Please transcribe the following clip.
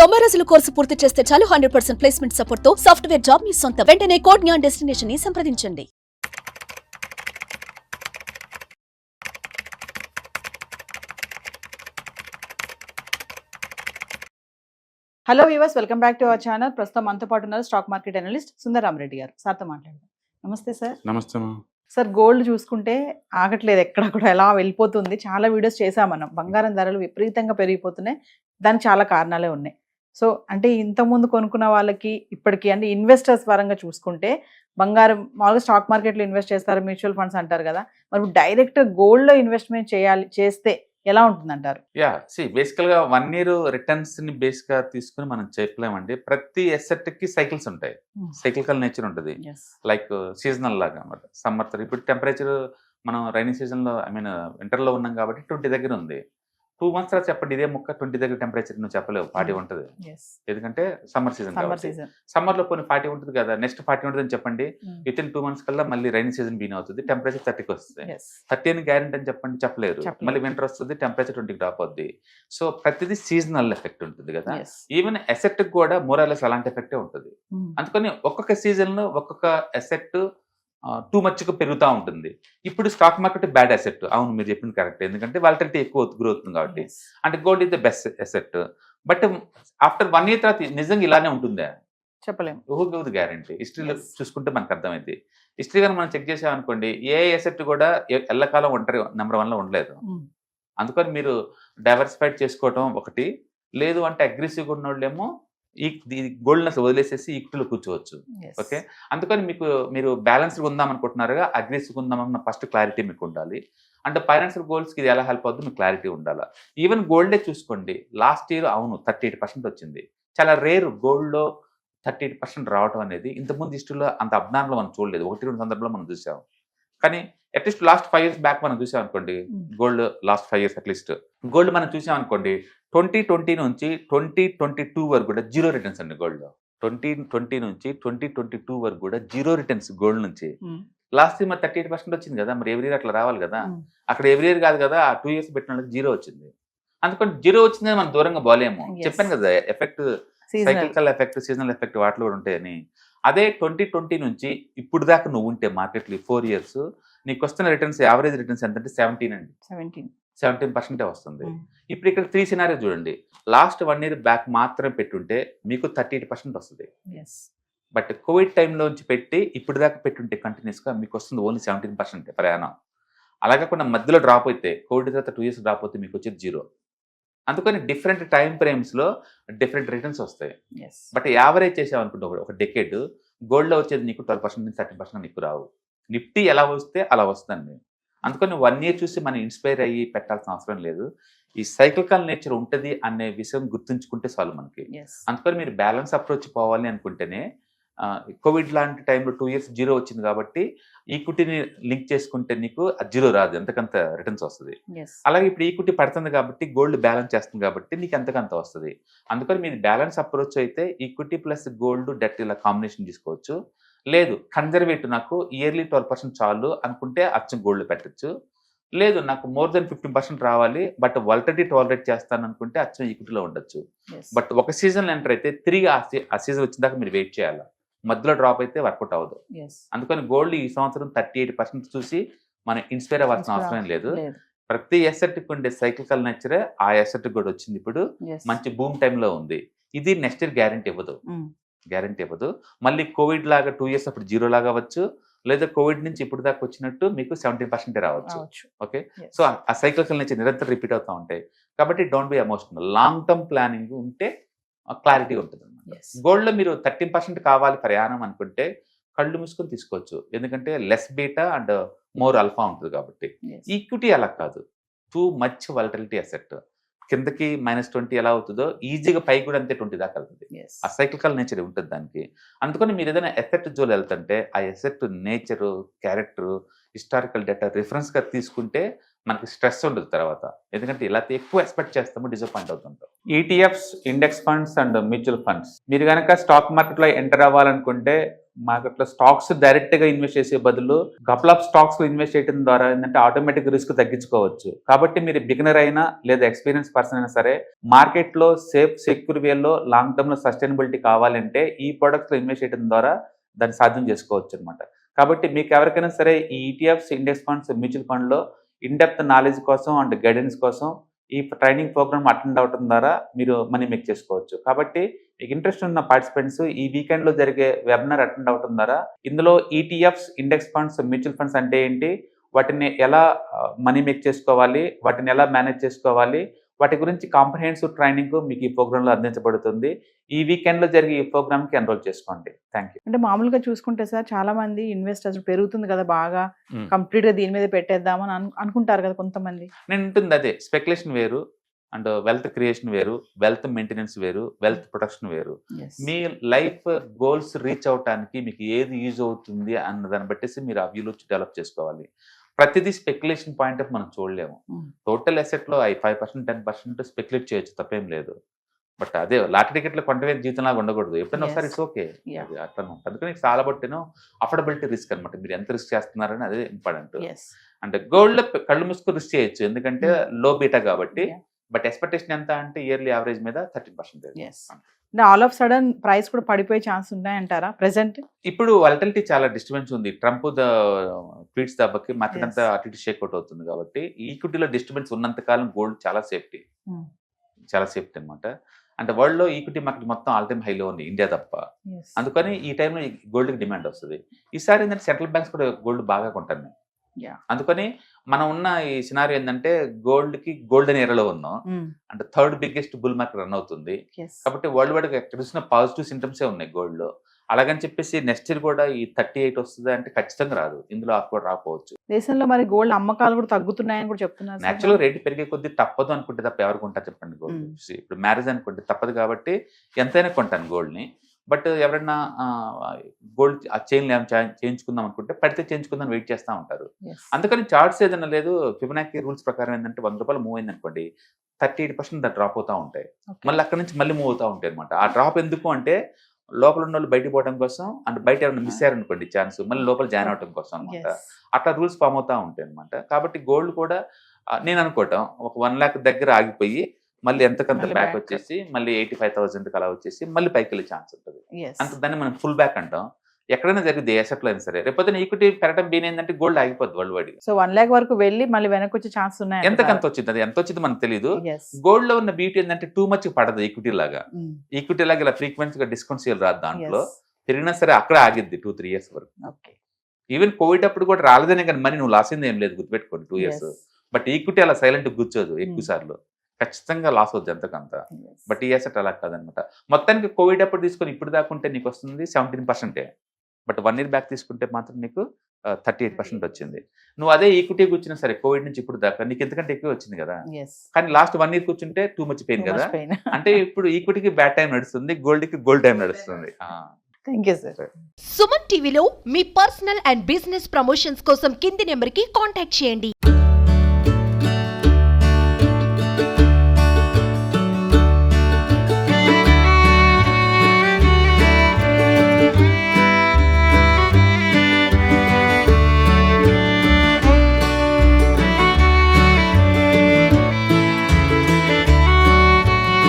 90 రోజుల కోర్సు పూర్తి చేస్తే చాలు 100% ప్లేస్మెంట్ సపోర్ట్ తో సాఫ్ట్వేర్ జాబ్ మీ సొంతం. వెంటనే కోడ్ జ్ఞాన్ డెస్టినేషన్ ని సంప్రదించండి. Hello viewers, welcome back to our channel. ప్రస్తుతం మనతో పాటు ఉన్నారు స్టాక్ మార్కెట్ అనలిస్ట్ సుందరరామరెడ్డి గారు. సార్తో మాట్లాడదాం. నమస్తే సార్. నమస్తే. సార్, గోల్డ్ చూసుకుంటే ఆగట్లేదు, ఎక్కడ కూడా ఎలా వెళ్ళిపోతుంది. చాలా వీడియోస్ చేసాం మనం. బంగారం ధరలు విపరీతంగా పెరిగిపోతున్నాయి. దానికి చాలా కారణాలే ఉన్నాయి. సో అంటే ఇంతకుముందు కొనుక్కున్న వాళ్ళకి ఇప్పటికీ అంటే ఇన్వెస్టర్స్ పరంగా చూసుకుంటే బంగారం మామూలుగా స్టాక్ మార్కెట్లో ఇన్వెస్ట్ చేస్తారు, మ్యూచువల్ ఫండ్స్ అంటారు కదా, మరి డైరెక్ట్ గోల్డ్లో ఇన్వెస్ట్మెంట్ చేస్తే ఎలా ఉంటుందంటారు? బేసికల్ గా 1 year రిటర్న్స్ ని బేస్ గా తీసుకుని మనం చెప్పలేమండి. ప్రతి ఎసెట్ కి సైకిల్స్ ఉంటాయి, సైకిల్ నేచర్ ఉంటుంది. లైక్ సీజనల్ లాగా అన్నమాట. సమ్మర్ ఇప్పుడు టెంపరేచర్ మనం రైనీ సీజన్ లో వింటర్ లో ఉన్నాం కాబట్టి 20 దగ్గర ఉంది. 2 months తర్వాత చెప్పండి ఇదే ముక్క 20 దగ్గర టెంపరేచర్ నువ్వు చెప్పలేవు, 40 ఉంటుంది. ఎందుకంటే సమ్మర్ సీజన్, సమ్మర్ లో కొన్ని 40 ఉంటుంది కదా, నెక్స్ట్ 40 ఉంటుంది అని చెప్పండి. విత్ ఇన్ 2 months కల్లా మళ్ళీ రైనీ సీజన్ బీన్ అవుతుంది, టెంపరేచర్ 30కి వస్తుంది. 30 అని గ్యారెంటీ అని చెప్పండి, చెప్పలేరు. మళ్ళీ వింటర్ వస్తుంది, టెంపరేచర్ 20కి డ్రాప్ అవుద్ది. సో ప్రతిదీ సీజనల్ ఎఫెక్ట్ ఉంటుంది కదా. ఈవెన్ ఎసెట్ కూడా మోరాలెస్ అలాంటి ఎఫెక్టే ఉంటుంది. అందుకని ఒక్కొక్క సీజన్ లో ఒక్కొక్క ఎసెట్ టూ మచ్గా పెరుగుతూ ఉంటుంది. ఇప్పుడు స్టాక్ మార్కెట్ బ్యాడ్ అసెట్, అవును మీరు చెప్పింది కరెక్ట్. ఎందుకంటే వాలటిలిటీ ఎక్కువ గ్రోత్ అవుతుంది కాబట్టి. అంటే gold is the best asset. But after 1 year తర్వాత నిజంగా ఇలానే ఉంటుందా చెప్పలేము, ఊహి గ్యారంటీ. హిస్టరీలో చూసుకుంటే మనకు అర్థమైంది. హిస్టరీ కానీ మనం చెక్ చేసామనుకోండి, ఏ అసెట్ కూడా ఎల్లకాలం ఒంటరి నెంబర్ 1లో ఉండలేదు. అందుకని మీరు డైవర్సిఫైడ్ చేసుకోవటం ఒకటి, లేదు అంటే అగ్రెసివ్గా ఉన్న వాళ్ళేమో ఈ గోల్డ్ని అసలు వదిలేసేసి ఈక్విటీలో కూర్చోవచ్చు. ఓకే, అందుకని మీరు బ్యాలెన్స్గా ఉందాం అనుకుంటున్నారుగా, అగ్రెసివ్గా ఉందామన్న ఫస్ట్ క్లారిటీ మీకు ఉండాలి. అంటే ఫైనాన్షియల్ గోల్స్కి ఇది ఎలా హెల్ప్ అవుతుంది మీకు క్లారిటీ ఉండాలి. ఈవెన్ గోల్డే చూసుకోండి, లాస్ట్ ఇయర్ అవును 38% వచ్చింది. చాలా రేర్ గోల్డ్లో 38% రావడం అనేది. ఇంతకుముందు హిస్టరీలో అంత అబ్నార్మల్ మనం చూడలేదు. 1-2 సందర్భంలో మనం చూసాం. కానీ అట్లీస్ట్ లాస్ట్ 5 years బ్యాక్ మనం చూసాం అనుకోండి, gold last 5 years at least gold మనం చూసాం అనుకోండి, 2020 నుంచి 2022 వరకు కూడా 0 రిటర్న్స్ అండి గోల్డ్లో. 2020 నుంచి 2022 వరకు కూడా 0 రిటర్న్స్ గోల్డ్ నుంచి. లాస్ట్ ఇయర్ మరి 38% వచ్చింది కదా, మరి ఎవ్రీ ఇయర్ అట్లా రావాలి కదా. అక్కడ ఎవ్రీ ఇయర్ కాదు కదా, ఆ 2 years పెట్టిన వాళ్ళకి 0 వచ్చింది. అందుకని 0 వచ్చిందని మనం దూరంగా పోలేము. చెప్పాను కదా, effect cycle effect, seasonal effect వాటిలో కూడా ఉంటాయని. అదే 2020 నుంచి ఇప్పుడు దాకా నువ్వు ఉంటే మార్కెట్లో 4 years నీకు వస్తున్న రిటర్న్స్, యావరేజ్ రిటర్న్స్ ఎంత అంటే 17 అండి. 17% వస్తుంది. ఇప్పుడు ఇక్కడ 3 scenarios చూడండి. లాస్ట్ 1 year బ్యాక్ మాత్రం పెట్టుంటే మీకు 38% వస్తుంది. బట్ కోవిడ్ టైంలోంచి పెట్టి ఇప్పుడు దాకా పెట్టుంటే కంటిన్యూస్గా మీకు వస్తుంది ఓన్లీ 17% ప్రయాణం. అలాగే కాకుండా మధ్యలో డ్రాప్ అయితే, కోవిడ్ తర్వాత 2 years డ్రాప్ అయితే మీకు వచ్చేది 0. అందుకని డిఫరెంట్ టైం ఫ్రేమ్స్లో డిఫరెంట్ రిటర్న్స్ వస్తాయి. బట్ యావరేజ్ చేసామనుకుంటే ఒక డెకేడ్ గోల్డ్లో వచ్చేది నీకు 12% నుంచి 30% నీకు రావు. నిఫ్టీ ఎలా వస్తే అలా వస్తుందండి. అందుకని 1 year చూసి మనం ఇన్స్పైర్ అయ్యి పెట్టాల్సిన అవసరం లేదు. ఈ సైక్లికల్ నేచర్ ఉంటుంది అనే విషయం గుర్తుంచుకుంటే చాలు మనకి. అందుకని మీరు బ్యాలెన్స్ అప్రోచ్ పోవాలి అనుకుంటేనే, కోవిడ్ లాంటి టైంలో 2 years 0 వచ్చింది కాబట్టి ఈక్విటీని లింక్ చేసుకుంటే నీకు 0 రాదు, ఎంతకంత రిటర్న్స్ వస్తుంది. అలాగే ఇప్పుడు ఈక్విటీ పడుతుంది కాబట్టి గోల్డ్ బ్యాలెన్స్ చేస్తుంది కాబట్టి నీకు ఎంతకంత వస్తుంది. అందుకని మీరు బ్యాలెన్స్ అప్రోచ్ అయితే ఈక్విటీ ప్లస్ గోల్డ్ డెట్ ఇలా కాంబినేషన్ తీసుకోవచ్చు. లేదు కన్జర్వేటివ్, నాకు ఇయర్లీ 12% చాలు అనుకుంటే అచ్చం గోల్డ్ పెట్టచ్చు. లేదు నాకు మోర్ దెన్ 15% రావాలి బట్ వాలటిలిటీ టాలరేట్ చేస్తాను అనుకుంటే అచ్చం ఈక్విటీలో ఉండొచ్చు. బట్ ఒక సీజన్ ఎంటర్ అయితే తిరిగి ఆ సీజన్ వచ్చిన దాకా మీరు వెయిట్ చేయాలి. మధ్యలో డ్రాప్ అయితే వర్కౌట్ అవ్వదు. అందుకని గోల్డ్ ఈ సంవత్సరం 38% చూసి మనం ఇన్స్పైర్ అవ్వాల్సిన అవసరం లేదు. ప్రతి ఎసెట్కి ఉండే సైక్లికల్ నేచరే ఆ ఎసెట్ కూడా వచ్చింది. ఇప్పుడు మంచి బూమ్ టైంలో ఉంది. ఇది నెక్స్ట్ ఇయర్ గ్యారంటీ ఇవ్వదు. మళ్ళీ కోవిడ్ లాగా 2 years అప్పుడు 0 లాగా అవ్వచ్చు, లేదా కోవిడ్ నుంచి ఇప్పుడు దాకా వచ్చినట్టు మీకు 17% రావచ్చు. ఓకే, సో ఆ సైక్లికల్ నేచర్ నిరంతరం రిపీట్ అవుతూ ఉంటాయి. కాబట్టి don't be emotional, long term planning ఉంటే క్లారిటీ ఉంటుంది. గోల్డ్లో మీరు 13% కావాలి ప్రయాణం అనుకుంటే కళ్ళు మూసుకొని తీసుకోవచ్చు, ఎందుకంటే less beta and more alpha ఉంటుంది కాబట్టి. ఈక్విటీ అలా కాదు, టూ మచ్ వాలటిలిటీ అసెట్. కిందకి -20 ఎలా అవుతుందో ఈజీగా పైకి కూడా అంతే 20 దాకా వెళ్తుంది. ఆ సైక్లికల్ నేచర్ ఉంటుంది దానికి. అందుకని మీరు ఏదైనా ఎసెట్ జోలు వెళ్తుంటే ఆ asset nature, character, historical data రిఫరెన్స్గా తీసుకుంటే మనకి స్ట్రెస్ ఉండదు తర్వాత. ఎందుకంటే ఇలా ఎక్కువ ఎక్స్పెక్ట్ చేస్తాము, డిసప్పాయింట్ అవుతుంటాం. ETFs, index funds and mutual funds మీరు కనుక స్టాక్ మార్కెట్లో ఎంటర్ అవ్వాలనుకుంటే మార్కెట్లో స్టాక్స్ డైరెక్ట్ గా ఇన్వెస్ట్ చేసే బదులు కపుల్ ఆఫ్ స్టాక్స్ ఇన్వెస్ట్ చేయడం ద్వారా ఏంటంటే ఆటోమేటిక్ రిస్క్ తగ్గించుకోవచ్చు. కాబట్టి మీరు బిగినర్ అయినా లేదా ఎక్స్పీరియన్స్ పర్సన్ అయినా సరే మార్కెట్ లో సేఫ్ సెక్యూర్ వేలో లాంగ్ టర్మ్ లో సస్టైనబిలిటీ కావాలంటే ఈ ప్రొడక్ట్స్ లో ఇన్వెస్ట్ చేయడం ద్వారా దాన్ని సాధ్యం చేసుకోవచ్చు అనమాట. కాబట్టి మీకు ఎవరికైనా సరే ఈ ETFs, index funds, mutual fund లో ఇన్ డెప్త్ నాలెడ్జ్ కోసం అండ్ గైడెన్స్ కోసం ఈ ట్రైనింగ్ ప్రోగ్రామ్ అటెండ్ అవడం ద్వారా మీరు మనీ మేక్ చేసుకోవచ్చు. కాబట్టి మీకు ఇంట్రెస్ట్ ఉన్న పార్టిసిపెంట్స్ ఈ వీకెండ్ లో జరిగే వెబినార్ అటెండ్ అవడం ద్వారా ఇందులో ETFs, index funds, mutual funds అంటే ఏంటి, వాటిని ఎలా మనీ మేక్ చేసుకోవాలి, వాటిని ఎలా మేనేజ్ చేసుకోవాలి, వాటి గురించి కాంప్రహెన్సివ్ ట్రైనింగ్ మీకు ఈ ప్రోగ్రామ్ లో అందించబడుతుంది. ఈ వీకెండ్ లో జరిగే ఈ ప్రోగ్రామ్ కి ఎన్రోల్ చేసుకోండి. Thank you. అంటే మామూలుగా చూసుకుంటే సార్ చాలా మంది ఇన్వెస్టర్స్ పెరుగుతుంది కదా బాగా, కంప్లీట్ గా దీని మీద పెట్టేద్దామని అనుకుంటారు కదా కొంతమంది. నేను ఉంటుంది అదే స్పెక్యులేషన్ వేరు అండ్ వెల్త్ క్రియేషన్ వేరు, వెల్త్ మెయింటెనెన్స్ వేరు, వెల్త్ ప్రొటెక్షన్ వేరు. మీ లైఫ్ గోల్స్ రీచ్ అవటానికి మీకు ఏది యూజ్ అవుతుంది అన్న దాన్ని బట్టేసి మీరు ఆ వ్యూలో డెవలప్ చేసుకోవాలి. ప్రతిదీ స్పెక్యులేషన్ పాయింట్ ఆఫ్ మనం చూడలేము. టోటల్ అసెట్ లో 5%, 10% స్పెక్యులేట్ చేయొచ్చు, తప్పేం లేదు. బట్ అదే లాటరీ టికెట్లు కొంటమే జీవితంలాగా ఉండకూడదు. ఎప్పుడైనా ఒకసారి ఇట్స్ ఓకే, అట్లా అందుకని చాలా బట్టినో అఫోర్డబిలిటీ రిస్క్ అనమాట. మీరు ఎంత రిస్క్ చేస్తున్నారని అదే ఇంపార్టెంట్. అంటే గోల్డ్ లో కళ్ళు మూసుకొని రిస్క్ చేయొచ్చు, ఎందుకంటే లో బీటా కాబట్టి. బట్ ఎక్స్పెక్టేషన్ ఎంత అంటే ఇయర్లీ యావరేజ్ మీద 13%. అంటే ఆల్ ఆఫ్ సడన్ ప్రైస్ కూడా పడిపోయే ఛాన్స్ ఉన్నాయంటారా ప్రెసెంట్? ఇప్పుడు వాలటిలిటీ చాలా డిస్టర్బెన్స్ ఉంది. ట్రంప్ ట్వీట్స్ దెబ్బకి మార్కెట్ అంతా అటు ఇటు షేక్ అవుట్ అవుతుంది. కాబట్టి ఈక్విటీలో డిస్టర్బెన్స్ ఉన్నంత కాలం గోల్డ్ చాలా సేఫ్టీ అనమాట. అంటే వరల్డ్ లో ఈక్విటీ మార్కెట్ మొత్తం ఆల్ టైమ్ హైలో ఉంది, ఇండియా తప్ప. అందుకని ఈ టైంలో గోల్డ్ కి డిమాండ్ వస్తుంది. ఈసారి ఏంటంటే సెంట్రల్ బ్యాంక్స్ కూడా గోల్డ్ బాగా కొంటున్నాయి. అందుకని మనం ఉన్న ఈ సినారీ ఏంటంటే గోల్డెన్ ఏరాలో ఉన్నాం. అంటే third biggest bull market run అవుతుంది. కాబట్టి వరల్డ్ వైడ్ గా చూసిన పాజిటివ్ సింటమ్సే ఉన్నాయి గోల్డ్ లో. అలాగని చెప్పేసి నెక్స్ట్ ఇయర్ కూడా ఈ 38 వస్తుంది అంటే ఖచ్చితంగా రాదు, ఇందులో ఆఫ్ కూడా రాకపోవచ్చు. దేశంలో మరి గోల్డ్ అమ్మకాలు కూడా తగ్గుతున్నాయని కూడా చెప్తున్నారు. యాక్చువల్గా రేటు పెరిగే కొద్దీ తప్పదు అనుకుంటే తప్ప ఎవరికి కొంటారు చెప్పండి గోల్డ్. ఇప్పుడు మ్యారేజ్ అనుకుంటే తప్పదు కాబట్టి ఎంతైనా కొంటాను గోల్డ్ ని. బట్ ఎవరైనా గోల్డ్ ఆ చైన్లు చేయించుకుందాం అనుకుంటే పడితే చేయించుకుందాం వెయిట్ చేస్తూ ఉంటారు. అందుకని చార్ట్స్ ఏదైనా లేదు, ఫిబొనాకీ రూల్స్ ప్రకారం ఏంటంటే 100 రూపాయలు మూవ్ అయింది అనుకోండి, 38% డ్రాప్ అవుతూ ఉంటాయి. మళ్ళీ అక్కడ నుంచి మళ్ళీ మూవ్ అవుతూ ఉంటాయి అనమాట. ఆ డ్రాప్ ఎందుకు అంటే లోపల ఉన్న వాళ్ళు బయటకు పోవడం కోసం, అంటే బయట ఎవరైనా మిస్ అయ్యారనుకోండి ఛాన్స్, మళ్ళీ లోపల జాయిన్ అవడం కోసం అనమాట. అట్లా రూల్స్ ఫామ్ అవుతూ ఉంటాయి అనమాట. కాబట్టి గోల్డ్ కూడా నేను అనుకోవటం ఒక 1 lakh దగ్గర ఆగిపోయి మళ్ళీ ఎంతకంత బ్యాక్ వచ్చేసి మళ్ళీ 85,000 అలా వచ్చేసి మళ్ళీ పైకి వెళ్ళే ఛాన్స్ ఉంటుంది. అంత దాన్ని మనం ఫుల్ బ్యాక్ అంటాం. ఎక్కడైనా జరిగింది ఏ అసెట్ లో అయినా సరే. రేపు ఈక్విటీ పెరగడం బీన్ ఏంటంటే గోల్డ్ ఆగిపోద్ది వరల్డ్ వైడ్. సో 1 lakh వరకు వెళ్ళి మళ్ళీ వెనక్కి వచ్చే ఛాన్స్ ఉన్నాయి. ఎంతకంత వచ్చింది, అది ఎంత వచ్చింది మనకు తెలియదు. గోల్డ్ లో ఉన్న బ్యూటీ ఏంటంటే టూ మచ్ పడదు ఈక్విటీ లాగా. ఈక్విటీ లాగా ఇలా ఫ్రీక్వెన్సీగా డిస్కౌంట్స్ రాదు, దాంట్లో పెరిగినా సరే అక్కడ ఆగిద్ది 2-3 years వరకు. ఈవెన్ కోవిడ్ అప్పుడు కూడా రాలేదనే కానీ మనీ నువ్వు లాస్ అయింది ఏం లేదు, గుర్తుపెట్టుకోండి 2 years. బట్ ఈక్విటీ అలా సైలెంట్ కూర్చోదు, ఎక్కువ సార్లు ఖచ్చితంగా లాస్ అవుద్ది ఎంతకంత. బట్ ఈ అసెట్ అలా కాదనమాట. మొత్తానికి కోవిడ్ అప్పుడు తీసుకొని ఇప్పుడు దాకుంటే నీకు వస్తుంది 17%. బట్ 1 year బ్యాక్ తీసుకుంటే మాత్రం నీకు 38% వచ్చింది. నువ్వు అదే ఈక్విటీ కూర్చున్నా సరే కోవిడ్ నుంచి ఇప్పుడు దాకా నీకు ఎంతకంటే ఎక్కువ వచ్చింది కదా. కానీ లాస్ట్ 1 year కూర్చుంటే టూ మచ్ పెయిన్ కదా. అంటే ఇప్పుడు ఈక్విటీకి బ్యాడ్ టైం నడుస్తుంది, గోల్డ్ కి గోల్డ్ టైం నడుస్తుంది. Thank you sir. సుమన్ టీవీలో మీ పర్సనల్ అండ్ బిజినెస్ ప్రమోషన్స్ కోసం కింది నెంబర్కి కాంటాక్ట్ చేయండి.